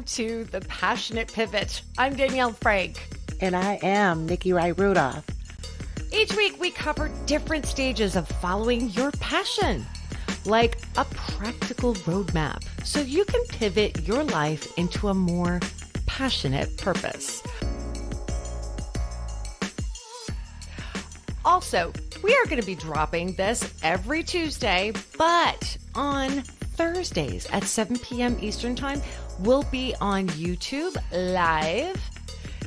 welcome to The Passionate Pivot. I'm Danielle Frank. And I am Nikki Wright Rudolph. Each week we cover different stages of following your passion, like a practical roadmap, so you can pivot your life into a more passionate purpose. Also, we are going to be dropping this every Tuesday, but on Thursdays at 7 p.m. Eastern Time, we'll be on YouTube live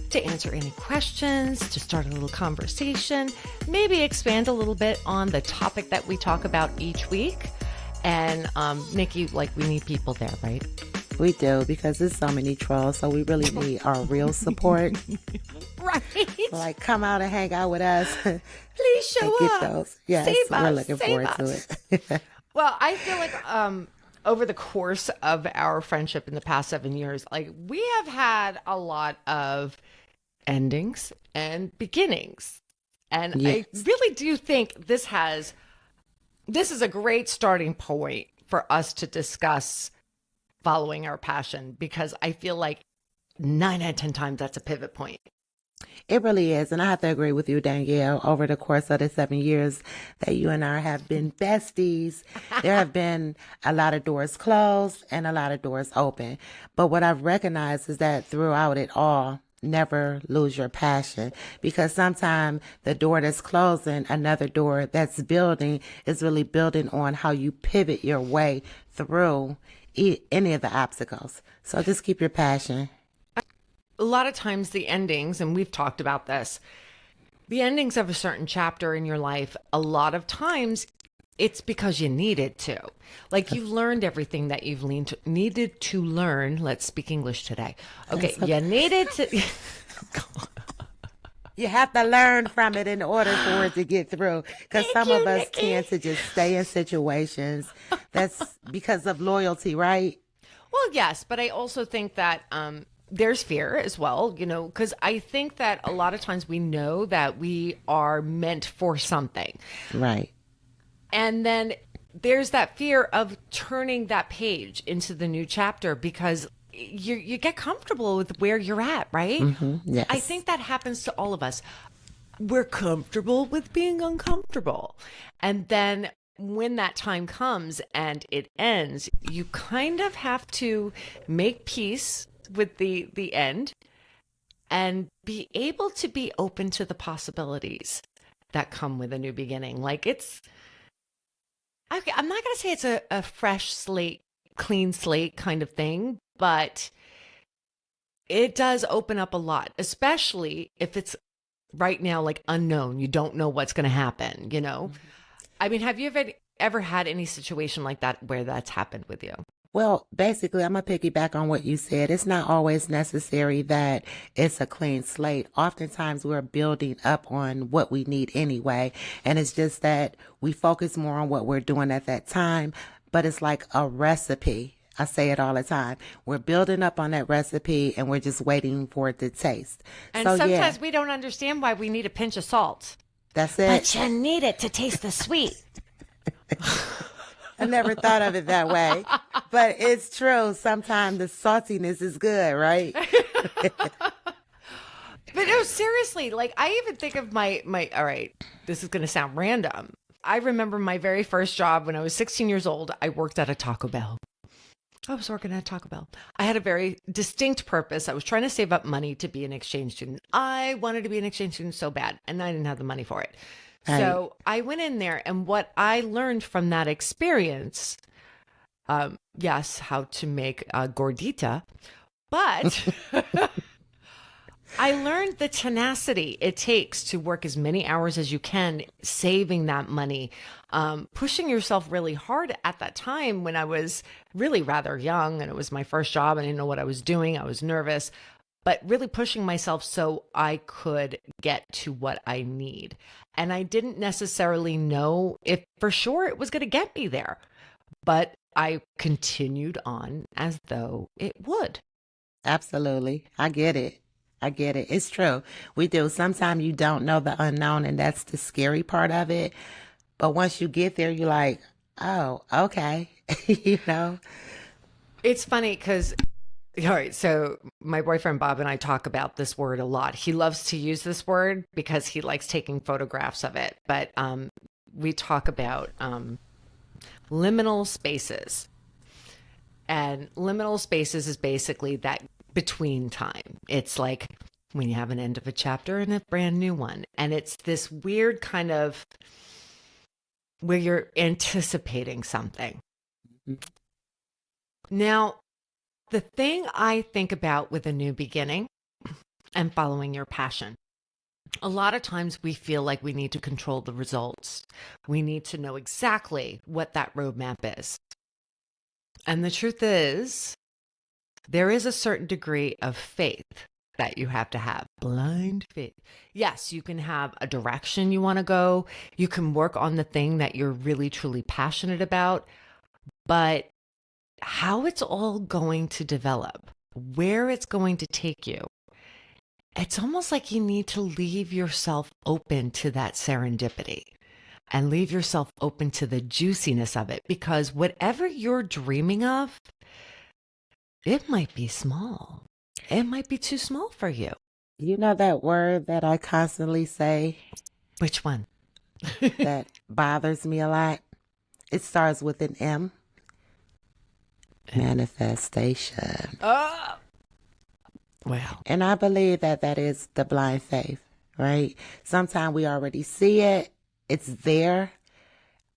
to answer any questions, to start a little conversation, maybe expand a little bit on the topic that we talk about each week. And Nikki, we need people there, right? We do, because there's so many trolls, so we really need our real support. Right. Come out and hang out with us. Please show get up. Those. Yes, Save we're us. looking Save forward us. to it. Well, I feel like over the course of our friendship in the past 7 years, we have had a lot of endings and beginnings. And yes. I really do think this is a great starting point for us to discuss following our passion, because I feel like 9 out of 10 times that's a pivot point. It really is. And I have to agree with you, Danielle. Over the course of the 7 years that you and I have been besties, there have been a lot of doors closed and a lot of doors open. But what I've recognized is that throughout it all, never lose your passion, because sometimes the door that's closing, another door that's building, is really building on how you pivot your way through any of the obstacles. So just keep your passion. A lot of times the endings, and we've talked about this, the endings of a certain chapter in your life, a lot of times it's because you needed to. You've learned everything that you've needed to learn. Let's speak English today. Okay, you needed to... You have to learn from it in order for it to get through. Because some of us tend to just stay in situations that's because of loyalty, right? Well, yes, but I also think that there's fear as well, because I think that a lot of times we know that we are meant for something. Right. And then there's that fear of turning that page into the new chapter, because you get comfortable with where you're at, right? Mm-hmm. Yes. I think that happens to all of us. We're comfortable with being uncomfortable. And then when that time comes and it ends, you kind of have to make peace with the end and be able to be open to the possibilities that come with a new beginning. I'm not going to say it's a fresh slate, clean slate kind of thing, but it does open up a lot, especially if it's right now unknown. You don't know what's going to happen, Mm-hmm. I mean, have you ever had any situation like that where that's happened with you? Well, basically, I'm going to piggyback on what you said. It's not always necessary that it's a clean slate. Oftentimes, we're building up on what we need anyway. And it's just that we focus more on what we're doing at that time. But it's like a recipe. I say it all the time. We're building up on that recipe and we're just waiting for it to taste. And sometimes we don't understand why we need a pinch of salt. That's it. But you need it to taste the sweet. I never thought of it that way, but it's true. Sometimes the saltiness is good, right? But no, seriously, I even think of my, all right, this is going to sound random. I remember my very first job when I was 16 years old. I worked at a Taco Bell. I was working at Taco Bell. I had a very distinct purpose. I was trying to save up money to be an exchange student. I wanted to be an exchange student so bad, and I didn't have the money for it. Right. So I went in there, and what I learned from that experience, yes, how to make a gordita, but I learned the tenacity it takes to work as many hours as you can, saving that money, pushing yourself really hard at that time when I was really rather young and it was my first job. I didn't know what I was doing. I was nervous, but really pushing myself so I could get to what I need. And I didn't necessarily know if for sure it was going to get me there, but I continued on as though it would. Absolutely. I get it. It's true. We do. Sometimes you don't know the unknown, and that's the scary part of it. But once you get there, you're like, oh, okay. It's funny because All right. So my boyfriend Bob and I talk about this word a lot. He loves to use this word because he likes taking photographs of it. But we talk about liminal spaces. And liminal spaces is basically that between time. It's like when you have an end of a chapter and a brand new one. And it's this weird kind of where you're anticipating something. Now, the thing I think about with a new beginning and following your passion, a lot of times we feel like we need to control the results. We need to know exactly what that roadmap is. And the truth is, there is a certain degree of faith that you have to have. Blind faith. Yes, you can have a direction you want to go. You can work on the thing that you're really, truly passionate about. But how it's all going to develop, where it's going to take you, it's almost like you need to leave yourself open to that serendipity and leave yourself open to the juiciness of it, because whatever you're dreaming of, it might be small. It might be too small for you. You know that word that I constantly say Which one? that bothers me a lot? It starts with an M. Manifestation. Oh, well. And I believe that that is the blind faith, right? Sometimes we already see it. It's there.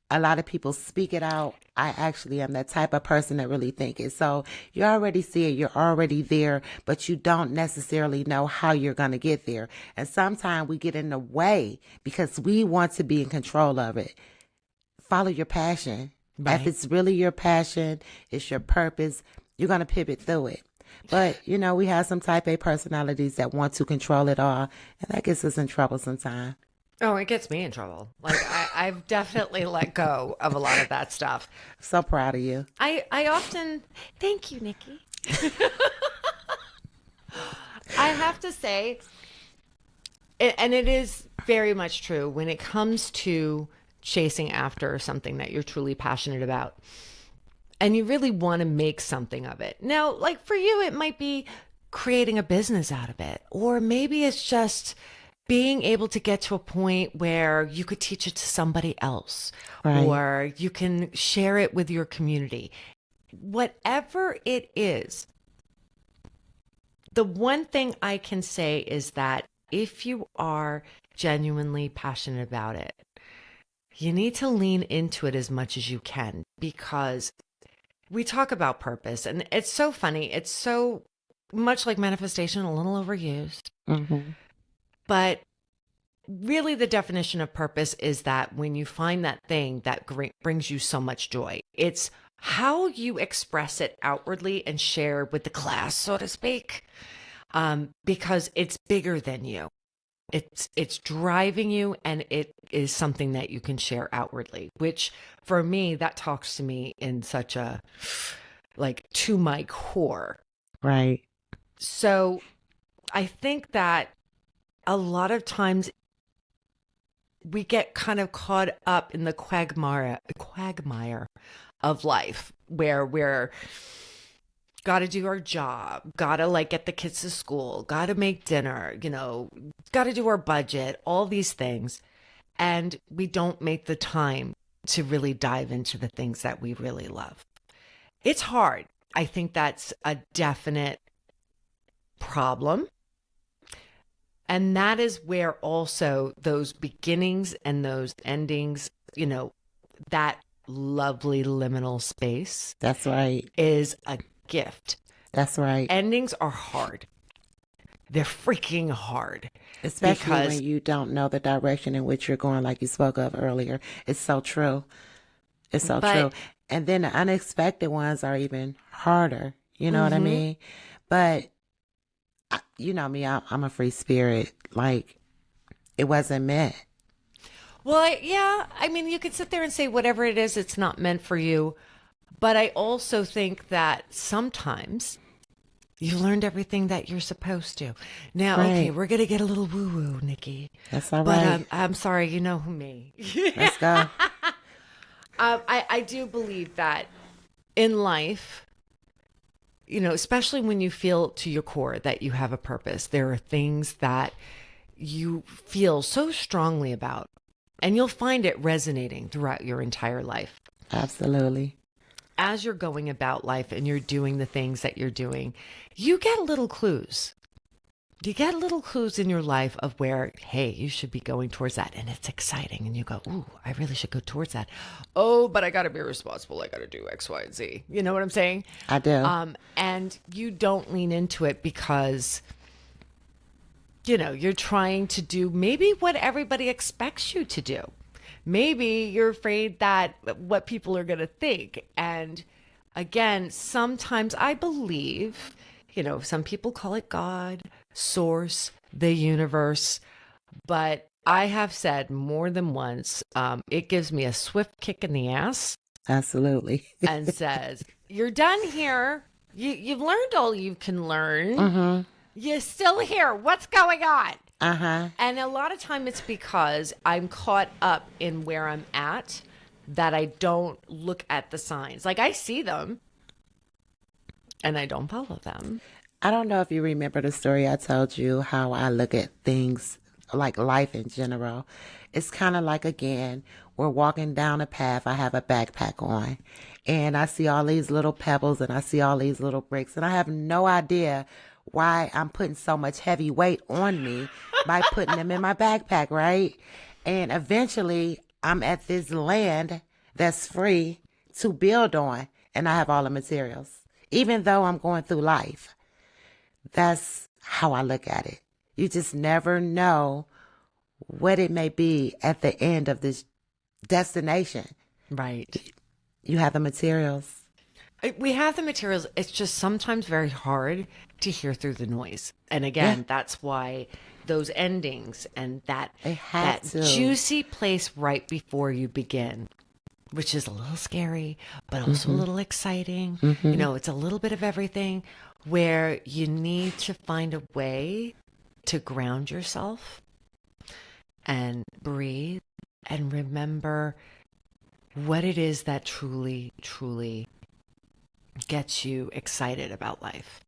A lot of people speak it out. I actually am that type of person that really think it. So you already see it. You're already there, but you don't necessarily know how you're going to get there. And sometimes we get in the way because we want to be in control of it. Follow your passion. Right. If it's really your passion, it's your purpose, you're going to pivot through it. But, you know, we have some type A personalities that want to control it all, and that gets us in trouble sometimes. Oh, it gets me in trouble. Like I've definitely let go of a lot of that stuff. So proud of you. I often, thank you, Nikki. I have to say, and it is very much true when it comes to chasing after something that you're truly passionate about and you really want to make something of it. Now, like for you, it might be creating a business out of it, or maybe it's just being able to get to a point where you could teach it to somebody else, Right. or you can share it with your community. Whatever it is, the one thing I can say is that if you are genuinely passionate about it, you need to lean into it as much as you can, because we talk about purpose and it's so funny. It's so much like manifestation, a little overused. Mm-hmm. But really, the definition of purpose is that when you find that thing that brings you so much joy, it's how you express it outwardly and share with the class, so to speak, because it's bigger than you. It's driving you, and it is something that you can share outwardly, which for me, that talks to me in such a, like, to my core. Right. So I think that a lot of times we get kind of caught up in the quagmire of life, where we're got to do our job, got to like get the kids to school, got to make dinner, you know, got to do our budget, all these things. And we don't make the time to really dive into the things that we really love. It's hard. I think that's a definite problem. And that is where also those beginnings and those endings, you know, that lovely liminal space. That's right. Is a gift. That's right. Endings are hard. They're freaking hard. Especially when you don't know the direction in which you're going, like you spoke of earlier. It's so true. It's so true. And then the unexpected ones are even harder. You know what I mean? But you know me, I'm a free spirit. Like, it wasn't meant. Well, yeah. I mean, you could sit there and say whatever it is, it's not meant for you. But I also think that sometimes you learned everything that you're supposed to. Now, Right. okay, we're going to get a little woo-woo, Nikki. That's all But right. I'm sorry, you know who me. Let's go. I do believe that in life, especially when you feel to your core that you have a purpose, there are things that you feel so strongly about, and you'll find it resonating throughout your entire life. Absolutely. As you're going about life and you're doing the things that you're doing, you get little clues. You get little clues in your life of where, hey, you should be going towards that. And it's exciting. And you go, ooh, I really should go towards that. Oh, but I got to be responsible. I got to do X, Y, and Z. You know what I'm saying? I do. And you don't lean into it because, you're trying to do maybe what everybody expects you to do. Maybe you're afraid that what people are going to think. And again, sometimes I believe, some people call it God, source, the universe. But I have said more than once, it gives me a swift kick in the ass. Absolutely. And says, you're done here. You've learned all you can learn. You're still here. What's going on? And a lot of time it's because I'm caught up in where I'm at that I don't look at the signs. Like I see them and I don't follow them. I don't know if you remember the story I told you, how I look at things like life in general. It's kind of like, again, we're walking down a path. I have a backpack on and I see all these little pebbles and I see all these little bricks and I have no idea why I'm putting so much heavy weight on me by putting them in my backpack, right? And eventually I'm at this land that's free to build on and I have all the materials, even though I'm going through life. That's how I look at it. You just never know what it may be at the end of this destination. Right. You have the materials. We have the materials. It's just sometimes very hard to hear through the noise. And again, that's why those endings and that juicy place right before you begin, which is a little scary, but also a little exciting. It's a little bit of everything, where you need to find a way to ground yourself and breathe and remember what it is that truly, truly gets you excited about life.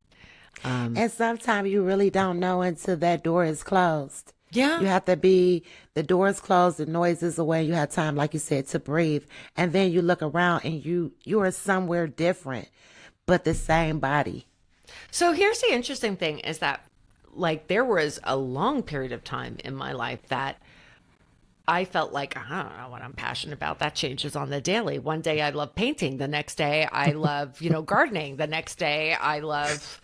And sometimes you really don't know until that door is closed. Yeah. You have to be, the door is closed, the noise is away, you have time, like you said, to breathe. And then you look around and you are somewhere different, but the same body. So here's the interesting thing is that, like, there was a long period of time in my life that I felt like, I don't know what I'm passionate about. That changes on the daily. One day I love painting. The next day I love, gardening. The next day I love,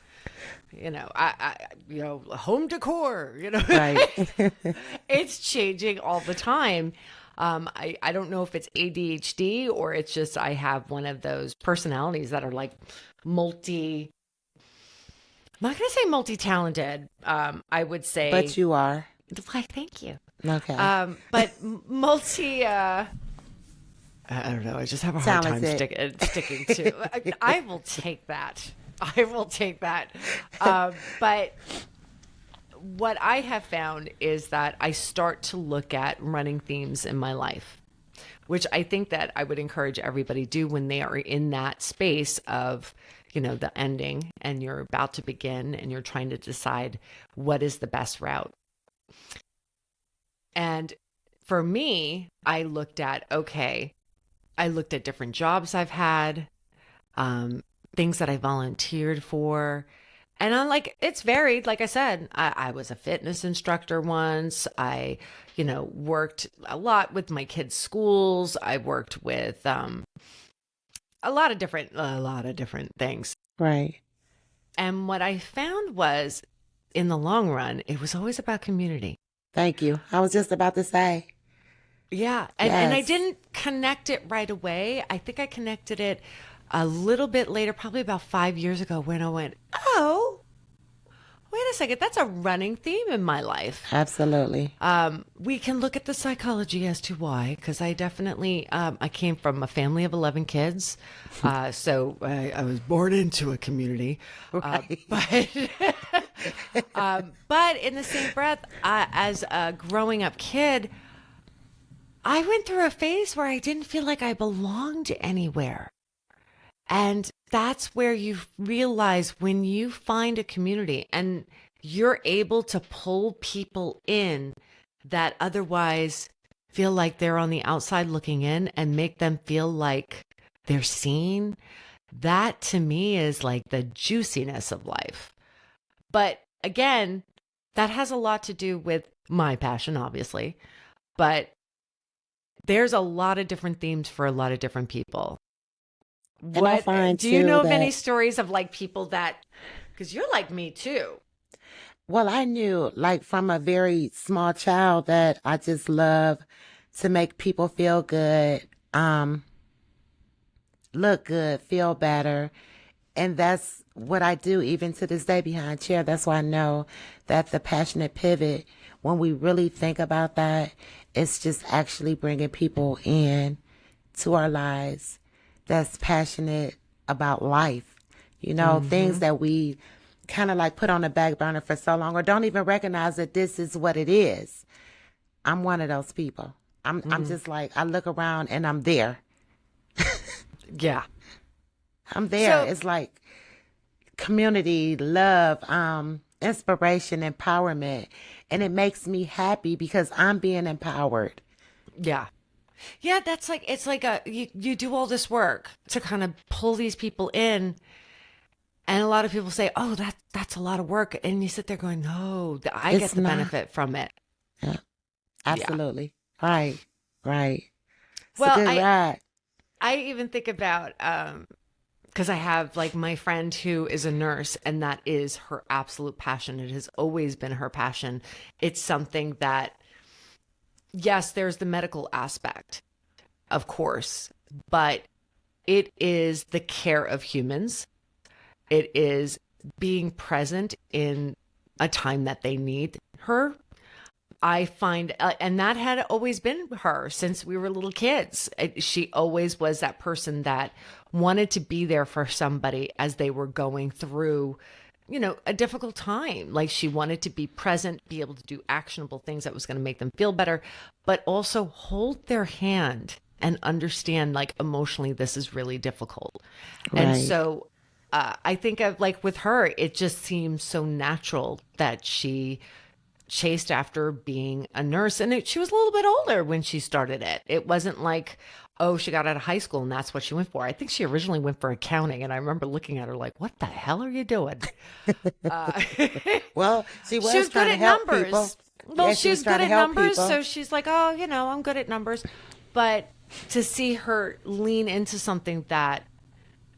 home decor, Right. It's changing all the time. I don't know if it's ADHD or it's just, I have one of those personalities that are like I'm not going to say multi-talented. I would say. But you are. Why, thank you. Okay. But multi, I don't know. I just have a hard time sticking to. I will take that. But what I have found is that I start to look at running themes in my life, which I think that I would encourage everybody to do when they are in that space of, the ending and you're about to begin and you're trying to decide what is the best route. And for me, I looked at different jobs I've had, things that I volunteered for. And I'm like, it's varied. Like I said, I was a fitness instructor once. I, worked a lot with my kids' schools. I worked with a lot of different things. Right. And what I found was, in the long run, it was always about community. Thank you. I was just about to say. Yeah. And I didn't connect it right away. I think I connected it a little bit later, probably about 5 years ago, when I went, oh, wait a second. That's a running theme in my life. Absolutely. We can look at the psychology as to why, because I definitely, I came from a family of 11 kids. So I was born into a community. Right. But in the same breath, as a growing up kid, I went through a phase where I didn't feel like I belonged anywhere. And that's where you realize when you find a community and you're able to pull people in that otherwise feel like they're on the outside looking in and make them feel like they're seen. That to me is like the juiciness of life. But again, that has a lot to do with my passion, obviously. But there's a lot of different themes for a lot of different people. And I find Do you too know of that- any stories of like people that, because you're like me too. Well, I knew like from a very small child that I just love to make people feel good, look good, feel better. And that's what I do even to this day behind chair. That's why I know that the passionate pivot, when we really think about that, it's just actually bringing people in to our lives that's passionate about life. You know, things that we kind of like put on the back burner for so long or don't even recognize that this is what it is. I'm one of those people. I'm just like, I look around and I'm there. Yeah. I'm there. So- It's like community, love, inspiration, empowerment. And it makes me happy because I'm being empowered. Yeah. Yeah, that's like, it's like you do all this work to kind of pull these people in. And a lot of people say, oh, that's a lot of work. And you sit there going, no, I get It's the not. benefit from it. Yeah, absolutely. Right. It's Well, a good ride. I even think about, because I have like my friend who is a nurse and that is her absolute passion. It has always been her passion. It's something that, yes, there's the medical aspect, of course, but it is the care of humans. It is being present in a time that they need her. I find, and that had always been her since we were little kids. She always was that person that wanted to be there for somebody as they were going through, you know, a difficult time. Like she wanted to be present, be able to do actionable things that was going to make them feel better, but also hold their hand and understand like emotionally, this is really difficult. And Right. so I think of like with her, it just seems so natural that she chased after being a nurse. And she was a little bit older when she started it. It wasn't like, oh, she got out of high school and that's what she went for. I think she originally went for accounting. And I remember looking at her like, what the hell are you doing? Well, she was She was trying good to at help numbers. people. Well, Yeah, she was trying good to at help numbers. people. So she's like, oh, you know, I'm good at numbers. But to see her lean into something that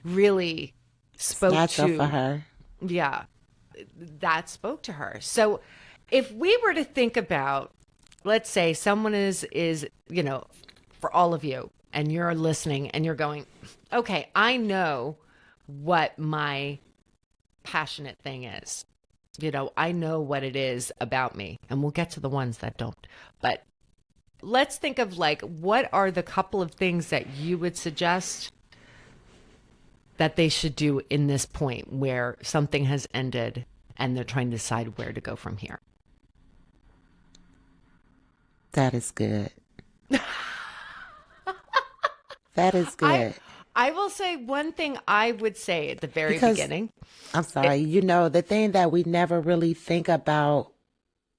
really spoke Natural to for her. yeah, that spoke to her. So if we were to think about, let's say someone is, you know, for all of you and you're listening and you're going, okay, I know what my passionate thing is. You know, I know what it is about me, and we'll get to the ones that don't. But let's think of like, what are the couple of things that you would suggest that they should do in this point where something has ended and they're trying to decide where to go from here? That is good. That is good. I will say one thing I would say at the very Because- beginning. I'm sorry. You know, the thing that we never really think about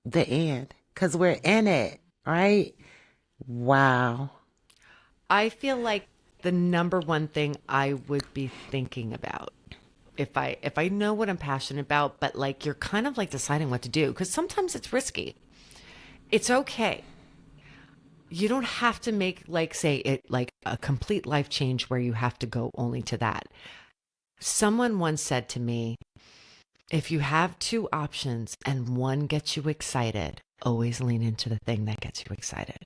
the end because we're in it, right? Wow. I feel like the number one thing I would be thinking about if I know what I'm passionate about, but like you're kind of like deciding what to do because sometimes it's risky. It's okay. You don't have to make like say it like a complete life change where you have to go only to that. Someone once said to me, if you have two options and one gets you excited, always lean into the thing that gets you excited.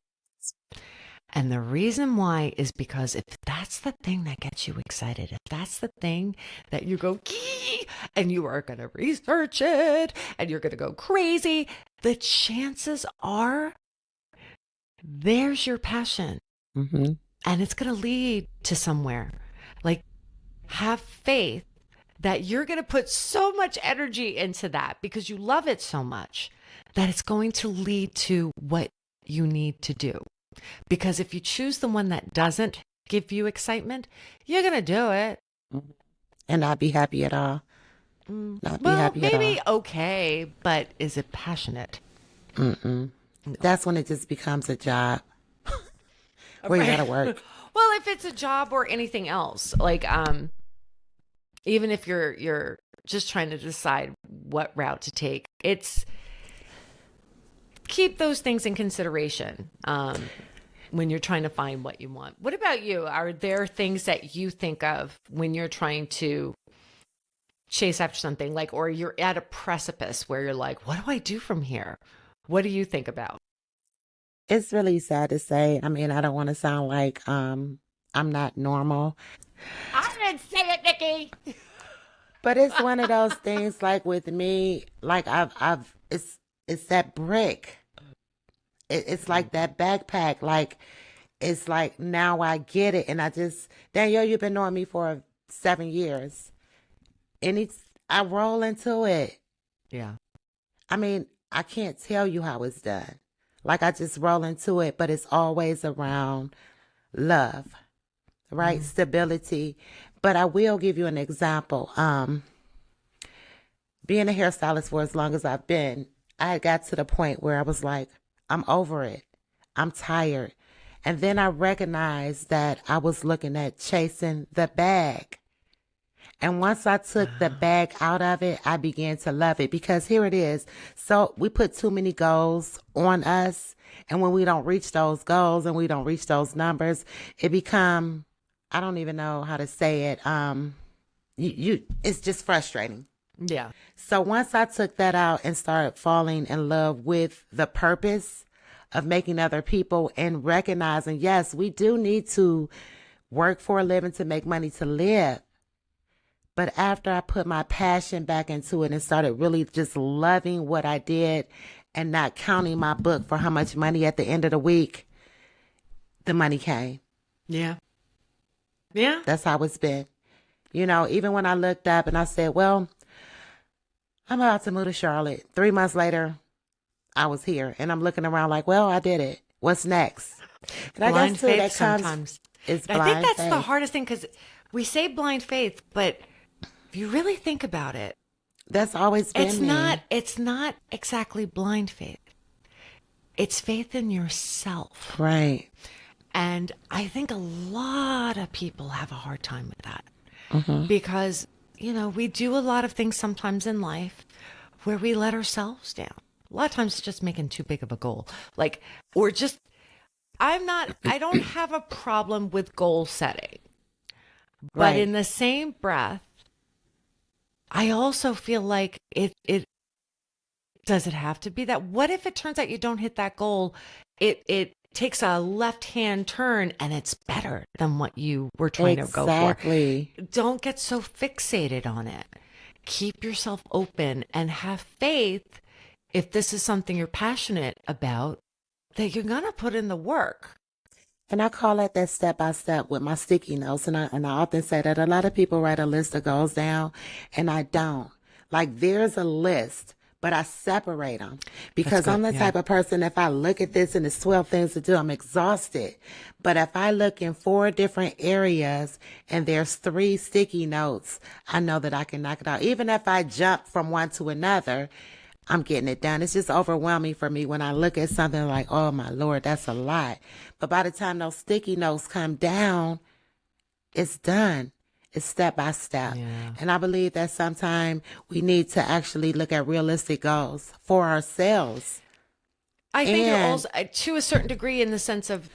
And the reason why is because if that's the thing that gets you excited, if that's the thing that you go, "Gee," and you are going to research it and you're going to go crazy, the chances are there's your passion Mm-hmm. and it's going to lead to somewhere. Like, have faith that you're going to put so much energy into that because you love it so much that it's going to lead to what you need to do. Because if you choose the one that doesn't give you excitement, you're going to do it. and not be happy at all. Not be Well, happy at maybe all. okay, but is it passionate? That's when it just becomes a job where you gotta work. Well, if it's a job or anything else, like even if you're just trying to decide what route to take, it's keep those things in consideration when you're trying to find what you want. What about you? Are there things that you think of when you're trying to chase after something, like, or you're at a precipice where you're like, what do I do from here? What do you think about? It's really sad to say. I mean, I don't want to sound like I'm not normal, I didn't say it, Nikki. but it's one of those things. Like with me, like it's that brick. It's like that backpack. Like it's like now I get it, and Danielle, you've been knowing me for 7 years, and I roll into it. Yeah. I mean, I can't tell you how it's done. Like I just roll into it, but it's always around love, right? Stability. But I will give you an example. Being a hairstylist for as long as I've been, I got to the point where I was like, I'm over it. I'm tired. And then I recognized that I was looking at chasing the bag. And once I took the bag out of it, I began to love it, because here it is. So we put too many goals on us. And when we don't reach those goals and we don't reach those numbers, it become, I don't even know how to say it. It's just frustrating. Yeah. So once I took that out and started falling in love with the purpose of making other people and recognizing, yes, we do need to work for a living to make money to live. But after I put my passion back into it and started really just loving what I did and not counting my book for how much money at the end of the week, the money came. Yeah. Yeah. That's how it's been. You know, even when I looked up and I said, well, I'm about to move to Charlotte. 3 months later, I was here, and I'm looking around like, well, I did it. What's next? And Blind I guess too, faith that comes, sometimes. it's I blind think that's the faith. hardest thing, because we say blind faith, but if you really think about it, That's always been me. it's not exactly blind faith. It's faith in yourself. Right. And I think a lot of people have a hard time with that, Mm-hmm. because, you know, we do a lot of things sometimes in life where we let ourselves down. A lot of times it's just making too big of a goal. Like, or just, I don't have a problem with goal setting. But Right. in the same breath, I also feel like it does it have to be that? What if it turns out you don't hit that goal? It takes a left-hand turn and it's better than what you were trying to go for. Exactly. Don't get so fixated on it. Keep yourself open and have faith, if this is something you're passionate about, that you're going to put in the work. And I call it that step by step with my sticky notes. And I often say that a lot of people write a list of goals down, and I don't. Like, there's a list, but I separate them, because I'm the type of person, if I look at this and it's 12 things to do, I'm exhausted. But if I look in 4 different areas and there's 3 sticky notes, I know that I can knock it out. Even if I jump from one to another, I'm getting it done. It's just overwhelming for me when I look at something like, oh my Lord, that's a lot. But by the time those sticky notes come down, it's done. It's step by step. Yeah. And I believe that sometimes we need to actually look at realistic goals for ourselves. I think it And- also, to a certain degree, in the sense of,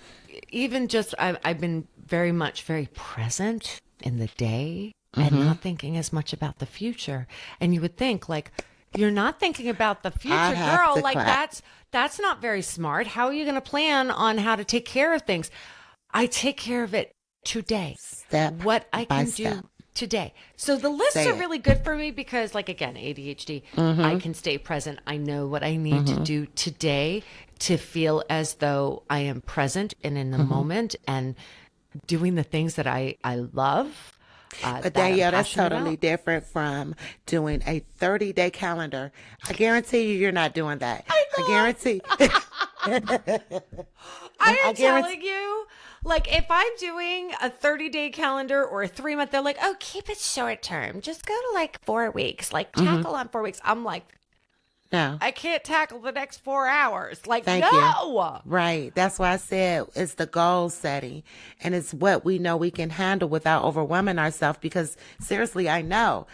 even just, I've been very present in the day and not thinking as much about the future. And you would think, like, you're not thinking about the future, I have girl. to Like, clap. that's not very smart. How are you going to plan on how to take care of things? I take care of it today. Step What I by can step. do today. So the lists Say are it. really good for me, because, like, again, ADHD, I can stay present. I know what I need to do today to feel as though I am present and in the moment and doing the things that I love. But that I'm Danielle, that's passionate totally about. different from doing a 30-day calendar. I guarantee you're not doing that. I guarantee. I am guarantee- telling you, like, if I'm doing a 30-day calendar or a 3-month, they're like, oh, keep it short term. Just go to like 4 weeks, like tackle on 4 weeks. I'm like, No. I can't tackle the next 4 hours. Like, Thank no. Right. That's why I said it's the goal setting, and it's what we know we can handle without overwhelming ourselves. Because seriously, I know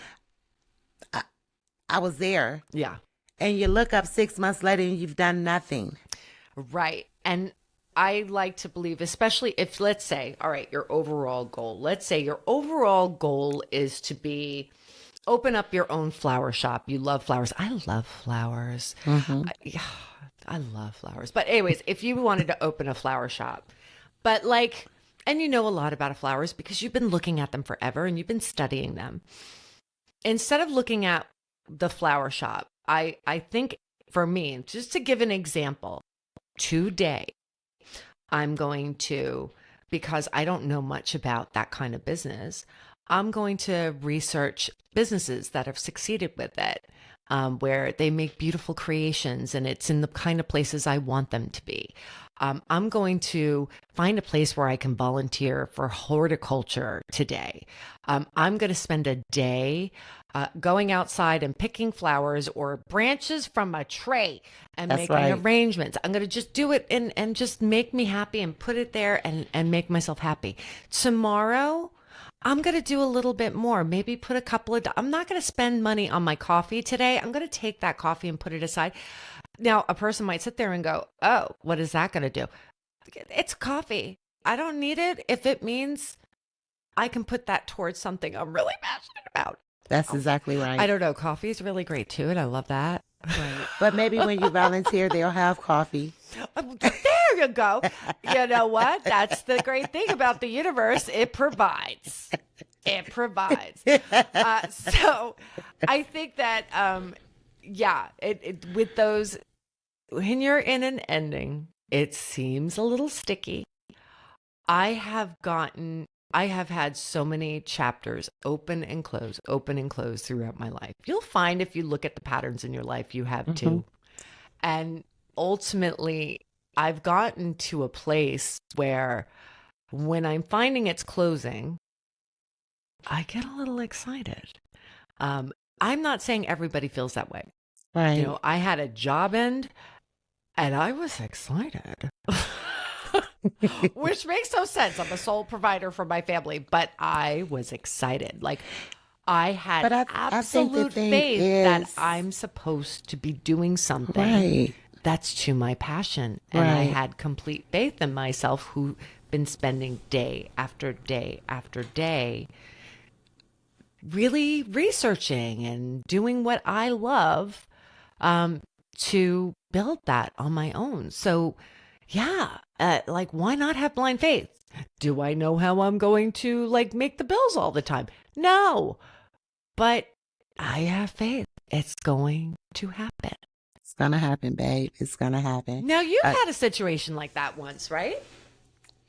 I was there, Yeah. and you look up 6 months later and you've done nothing. Right. And I like to believe, especially if, let's say, all right, your overall goal, let's say your overall goal is to be open up your own flower shop. You love flowers. I love flowers. I love flowers. But anyways, if you wanted to open a flower shop, but like, and you know a lot about flowers because you've been looking at them forever and you've been studying them. Instead of looking at the flower shop, I think for me, just to give an example, today, I'm going to, because I don't know much about that kind of business, I'm going to research businesses that have succeeded with it, where they make beautiful creations and it's in the kind of places I want them to be. I'm going to find a place where I can volunteer for horticulture today. I'm going to spend a day going outside and picking flowers or branches from a tree and That's making right. arrangements. I'm going to just do it and just make me happy and put it there and make myself happy. Tomorrow, I'm going to do a little bit more, maybe put a couple of, I'm not going to spend money on my coffee today. I'm going to take that coffee and put it aside. Now, a person might sit there and go, oh, what is that going to do? It's coffee. I don't need it if it means I can put that towards something I'm really passionate about. That's exactly right. I don't know. Coffee is really great too, and I love that. Right. But maybe when you volunteer, they'll have coffee. There you go. You know what? That's the great thing about the universe. It provides. It provides. So I think that, yeah, with those, when you're in an ending, it seems a little sticky. I have had so many chapters open and close throughout my life. You'll find if you look at the patterns in your life, you have too. And ultimately, I've gotten to a place where when I'm finding it's closing, I get a little excited. I'm not saying everybody feels that way. Right. You know, I had a job end and I was excited. Which makes no sense. I'm a sole provider for my family, but I was excited. Like I had absolute faith that I'm supposed to be doing something that's to my passion. And I had complete faith in myself, who've been spending day after day after day really researching and doing what I love to build that on my own. So yeah, like why not have blind faith? Do I know how I'm going to like make the bills all the time? No, but I have faith. It's going to happen. It's going to happen, babe. It's going to happen. Now you've had a situation like that once, right?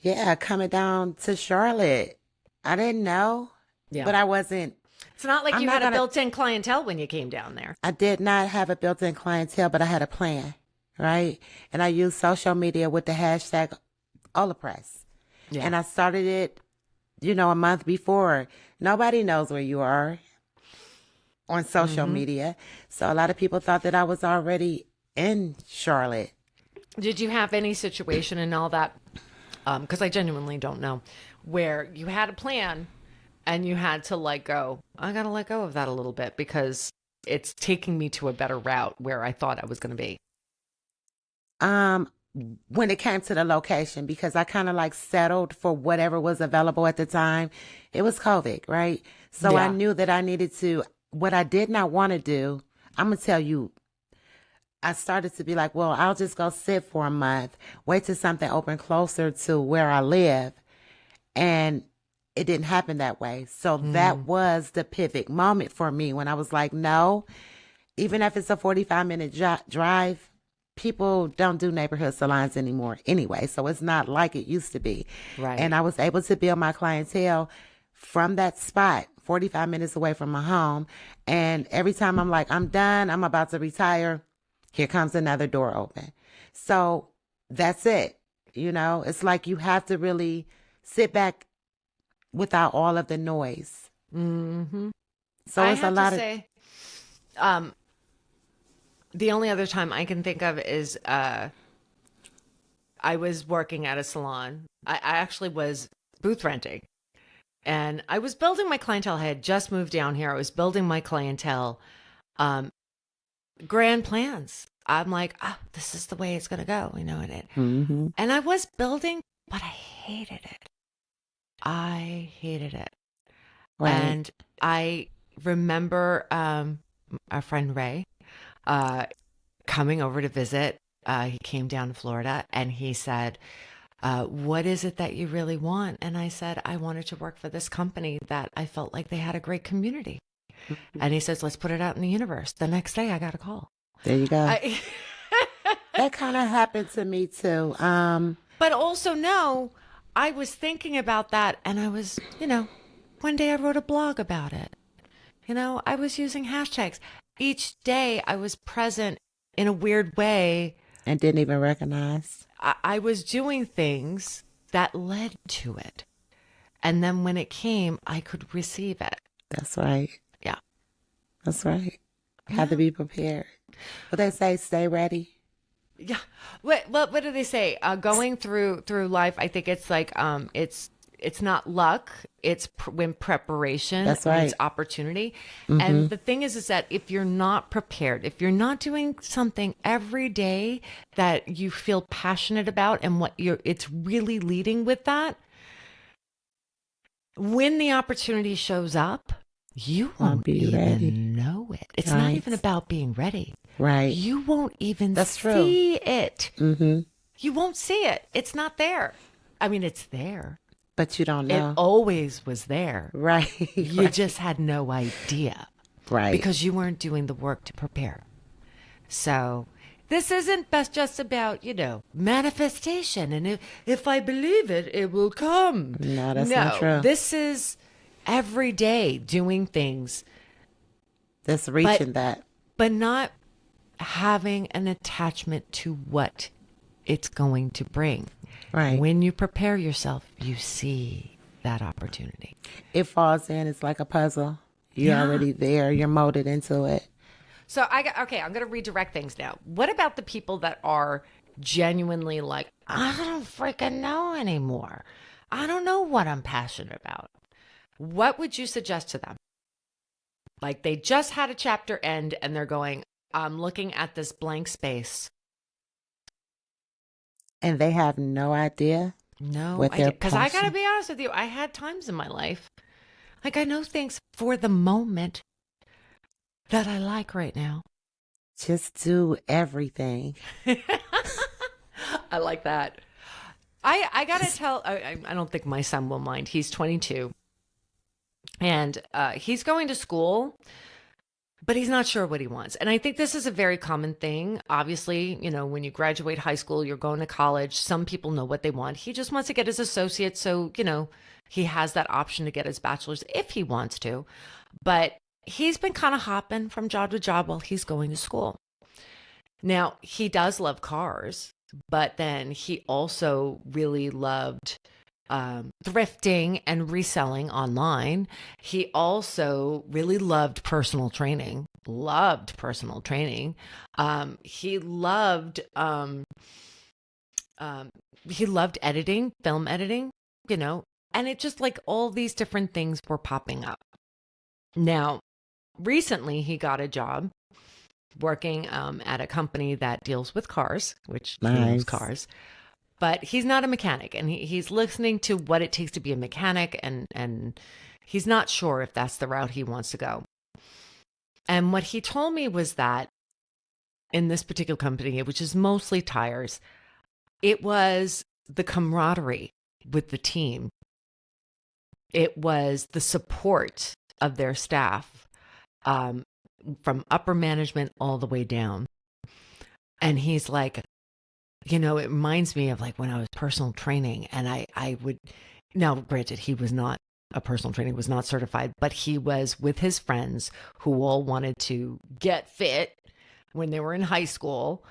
Yeah, coming down to Charlotte. I didn't know, but I wasn't. It's not like you had a built-in clientele when you came down there. I did not have a built-in clientele, but I had a plan, right? And I used social media with the hashtag Olapress. Yeah. And I started it, a month before. Nobody knows where you are on social media. So a lot of people thought that I was already in Charlotte. Did you have any situation and all that? Because I genuinely don't know, where you had a plan and you had to let go. I got to let go of that a little bit because it's taking me to a better route where I thought I was going to be. When it came to the location, because I kind of like settled for whatever was available at the time. It was COVID, right? So I knew that I needed to, what I did not want to do, I'm going to tell you, I started to be like, well, I'll just go sit for a month, wait till something open closer to where I live. And it didn't happen that way. So that was the pivot moment for me when I was like, no, even if it's a 45-minute drive, people don't do neighborhood salons anymore anyway. So it's not like it used to be. Right. And I was able to build my clientele from that spot, 45 minutes away from my home. And every time I'm like, I'm done, I'm about to retire, here comes another door open. So that's it. It's like you have to really sit back without all of the noise. Mm-hmm. So I it's a have to lot of, say, the only other time I can think of is I was working at a salon. I actually was booth renting, and I was building my clientele. I had just moved down here. I was building my clientele, um, grand plans. I'm like, this is the way it's gonna go, mm-hmm. and I was building, but I hated it. I hated it. Right. And I remember our friend Ray coming over to visit. He came down to Florida and he said, what is it that you really want? And I said, I wanted to work for this company that I felt like they had a great community. And he says, let's put it out in the universe. The next day I got a call. There you go. That kind of happened to me too. But also, no, I was thinking about that and I was, one day I wrote a blog about it. I was using hashtags. Each day I was present in a weird way. And didn't even recognize. I was doing things that led to it. And then when it came, I could receive it. That's right. Yeah. That's right. Have to be prepared. What they say, stay ready. Yeah. What do they say? Going through life, I think it's like it's not luck. It's when preparation That's right. meets opportunity. Mm-hmm. And the thing is that if you're not prepared, if you're not doing something every day that you feel passionate about and it's really leading with that, when the opportunity shows up, you won't even know it. It's not even about being ready. Right. You won't even That's see true. it. Mm-hmm. You won't see it. It's not there. I mean, it's there. But you don't know. It always was there. Right. You just had no idea. Right. Because you weren't doing the work to prepare. So this isn't just about, manifestation. And if I believe it, it will come. No, that's not true. This is every day doing things. That's reaching that. But not having an attachment to what it's going to bring. Right. When you prepare yourself, you see that opportunity. It falls in. It's like a puzzle. You're already there. You're molded into it. So I'm going to redirect things now. What about the people that are genuinely like, I don't freaking know anymore. I don't know what I'm passionate about. What would you suggest to them? Like they just had a chapter end and they're going, I'm looking at this blank space. And they have no idea. No, because I got to be honest with you. I had times in my life, like I know things for the moment that I like right now. Just do everything. I like that. I got to tell, I don't think my son will mind. He's 22 and he's going to school, but he's not sure what he wants. And I think this is a very common thing. Obviously, when you graduate high school, you're going to college. Some people know what they want. He just wants to get his associate. So, he has that option to get his bachelor's if he wants to. But he's been kind of hopping from job to job while he's going to school. Now, he does love cars, but then he also really loved thrifting and reselling online. He also really loved personal training. He loved editing, film editing, and it just like all these different things were popping up. Now, recently he got a job working at a company that deals with cars, which he loves cars. But he's not a mechanic, and he's listening to what it takes to be a mechanic, and he's not sure if that's the route he wants to go. And what he told me was that in this particular company, which is mostly tires, it was the camaraderie with the team. It was the support of their staff, from upper management all the way down. And he's like, it reminds me of like when I was personal training and I would, now granted, he was not a personal trainer, was not certified, but he was with his friends who all wanted to get fit when they were in high school.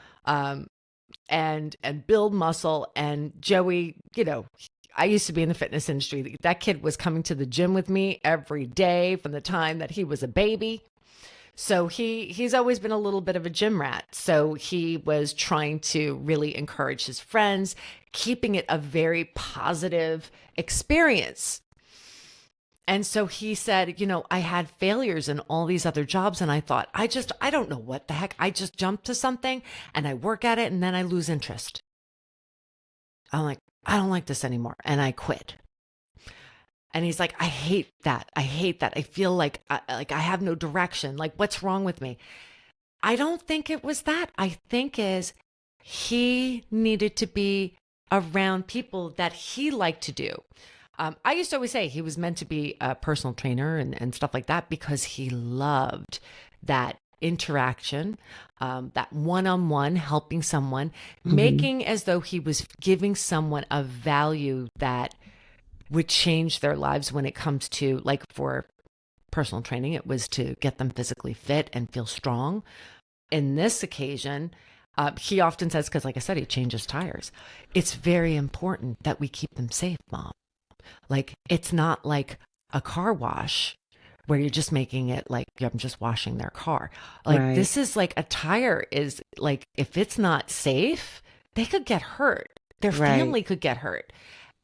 and build muscle. And Joey, I used to be in the fitness industry. That kid was coming to the gym with me every day from the time that he was a baby. So he's always been a little bit of a gym rat. So he was trying to really encourage his friends, keeping it a very positive experience. And so he said, I had failures in all these other jobs. And I thought, I don't know what the heck. I just jump to something and I work at it and then I lose interest. I'm like, I don't like this anymore. And I quit. And he's like, I hate that. I hate that. I feel like I have no direction. Like, what's wrong with me? I don't think it was that. I think he needed to be around people that he liked to do. I used to always say he was meant to be a personal trainer and stuff like that because he loved that interaction, that one-on-one, helping someone, making as though he was giving someone a value that would change their lives when it comes to, like, for personal training, it was to get them physically fit and feel strong. In this occasion, he often says, because like I said, he changes tires. It's very important that we keep them safe, Mom. Like, it's not like a car wash where you're just making it like I'm just washing their car. Like, right. This is like a tire is like, if it's not safe, they could get hurt. Their family could get hurt.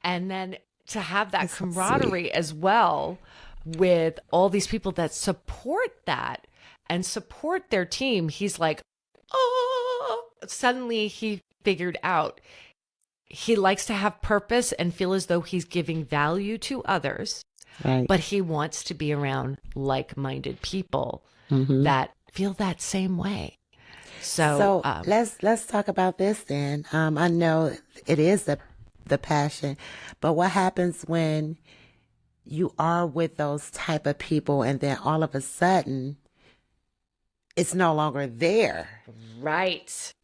And then to have that camaraderie as well with all these people that support that and support their team, he's like, oh, suddenly he figured out he likes to have purpose and feel as though he's giving value to others, but he wants to be around like-minded people that feel that same way. So let's talk about this then. I know it is the passion, but what happens when you are with those type of people and then all of a sudden it's no longer there? Right.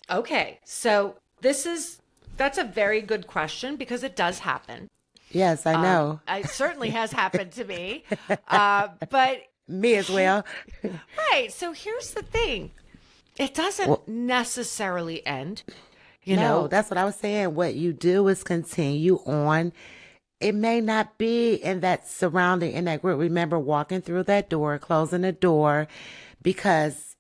Okay. So that's a very good question because it does happen. Yes, I know. It certainly has happened to me, but me as well. Right. So here's the thing. It doesn't necessarily end. No, that's what I was saying. What you do is continue on. It may not be in that surrounding, in that group. Remember walking through that door, closing the door, because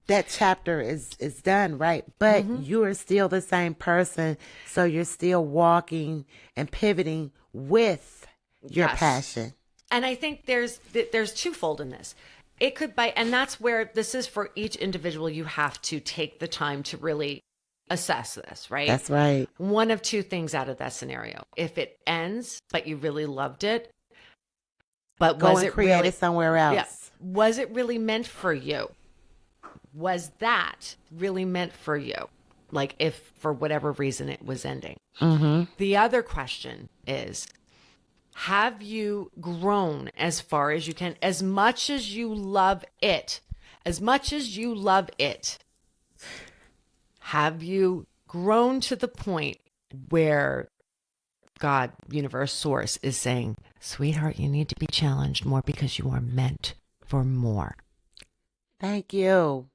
that chapter is done, right? But you are still the same person. So you're still walking and pivoting with your passion. And I think there's twofold in this. It could and that's where this is for each individual. You have to take the time to really assess this, right? That's right. One of two things out of that scenario. If it ends, but you really loved it, but go and create it somewhere else. Yeah, was it really meant for you? Was that really meant for you? Like, if for whatever reason it was ending. The other question is, have you grown as far as you can, as much as you love it, have you grown to the point where God, universe, source is saying, sweetheart, you need to be challenged more because you are meant for more? Thank you.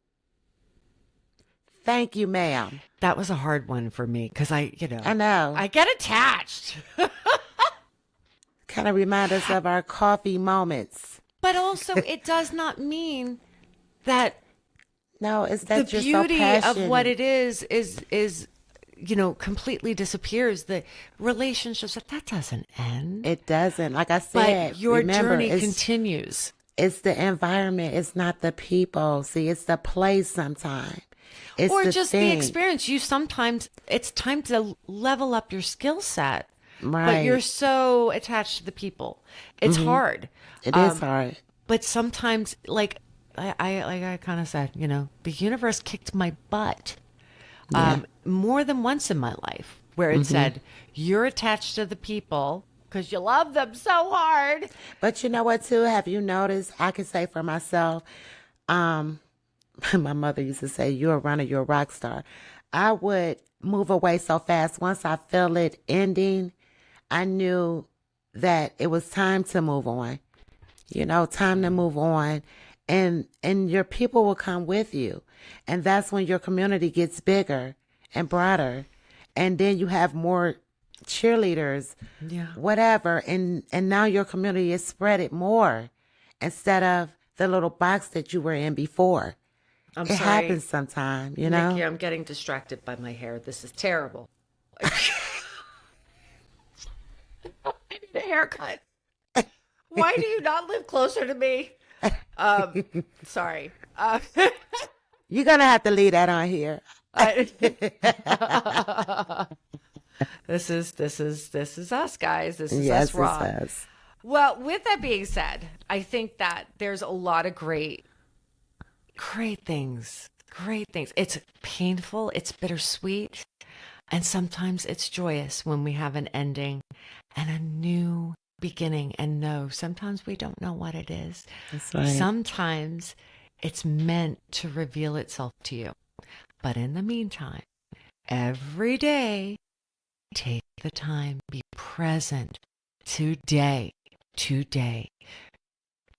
Thank you, ma'am. That was a hard one for me because I know. I get attached. Kind of remind us of our coffee moments. But also, it does not mean that it's that the you're beauty so passionate of what it is completely disappears. The relationships, that doesn't end. It doesn't. Like I said, but your journey continues. It's the environment. It's not the people. See, it's the place sometimes. It's or the just thing. The experience. Sometimes it's time to level up your skill set. Right. But you're so attached to the people. It's hard. It is hard. But sometimes, like I kind of said, the universe kicked my butt more than once in my life, where it said, you're attached to the people because you love them so hard. But you know what, too? Have you noticed? I can say for myself, my mother used to say, you're a runner, you're a rock star. I would move away so fast. Once I feel it ending, I knew that it was time to move on. Time to move on. And your people will come with you. And that's when your community gets bigger. and broader. And then you have more cheerleaders, whatever. And now your community is spread it more instead of the little box that you were in before. I'm it sorry. happens sometime, you know? Nikki, I'm getting distracted by my hair. This is terrible. I need a haircut. Why do you not live closer to me? Sorry. You're going to have to leave that on here. This is us, guys. This is yes, us raw. It's us. Well, with that being said, I think that there's a lot of great things. Great things. It's painful, it's bittersweet, and sometimes it's joyous when we have an ending and a new beginning. And no, sometimes we don't know what it is. That's right. Sometimes it's meant to reveal itself to you. But in the meantime, every day, take the time, be present today.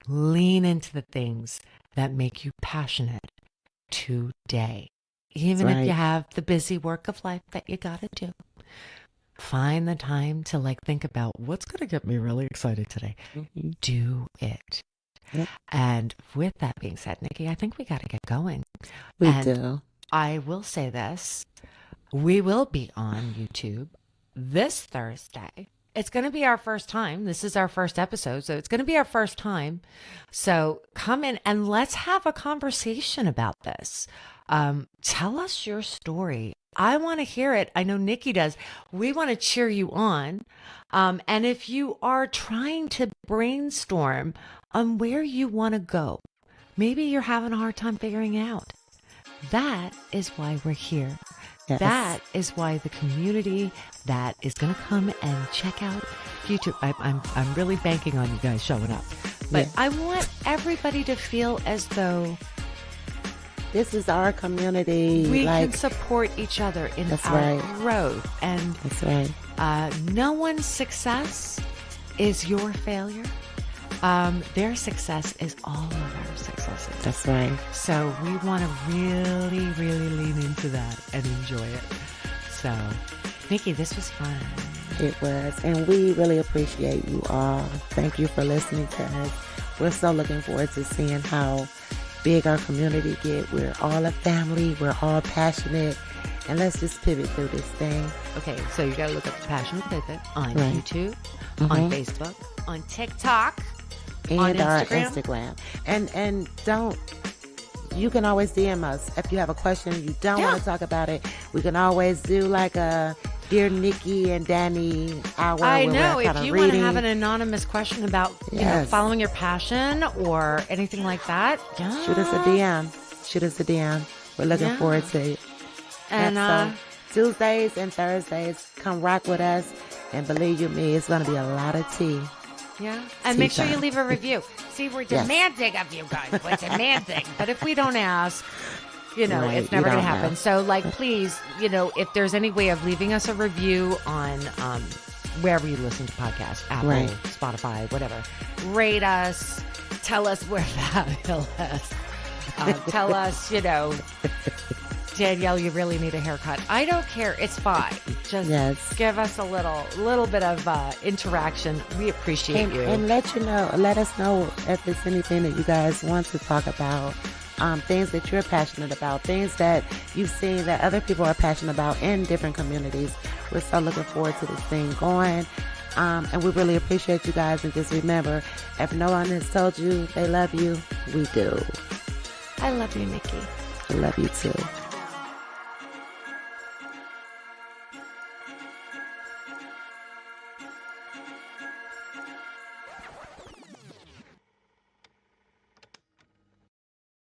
Lean into the things that make you passionate today. Even if you have the busy work of life that you got to do. Find the time to think about what's going to get me really excited today. Mm-hmm. Do it. Yep. And with that being said, Nikki, I think we got to get going. We do. I will say this. We will be on YouTube this Thursday. It's going to be our first time. This is our first episode, so it's going to be our first time. So come in and let's have a conversation about this. Tell us your story. I want to hear it. I know Nikki does. We want to cheer you on. And if you are trying to brainstorm on where you want to go, maybe you're having a hard time figuring it out. That is why we're here. Yes. That is why the community that is going to come and check out YouTube. I'm really banking on you guys showing up. But I want everybody to feel as though this is our community. We can support each other in our growth. And that's right. No one's success is your failure. Their success is all of our successes. That's right. So we want to really, really lean into that and enjoy it. So, Nikki, this was fun. It was. And we really appreciate you all. Thank you for listening to us. We're so looking forward to seeing how big our community get. We're all a family. We're all passionate. And let's just pivot through this thing. Okay, so you got to look up the Passionate Pivot on YouTube, on Facebook, on TikTok, and on our Instagram. And don't, you can always DM us if you have a question, you don't want to talk about it. We can always do a Dear Nikki and Danny hour. I know. If you want to have an anonymous question about you know, following your passion or anything like that, shoot us a DM. We're looking forward to it. And so, Tuesdays and Thursdays, come rock with us. And believe you me, it's going to be a lot of tea. Yeah. And make sure you leave a review. See, we're demanding of you guys. We're demanding. But if we don't ask, you know, it's never going to happen. Know. So, please, you know, if there's any way of leaving us a review on wherever you listen to podcasts, Apple, Spotify, whatever, rate us. Tell us we're fabulous. Tell us, you know, Danielle, you really need a haircut. I don't care. It's fine. Just give us a little bit of interaction. We appreciate you. And let us know if there's anything that you guys want to talk about. Things that you're passionate about, things that you've seen that other people are passionate about in different communities. We're so looking forward to this thing going. And we really appreciate you guys. And just remember, if no one has told you they love you, we do. I love you, Nikki. I love you too.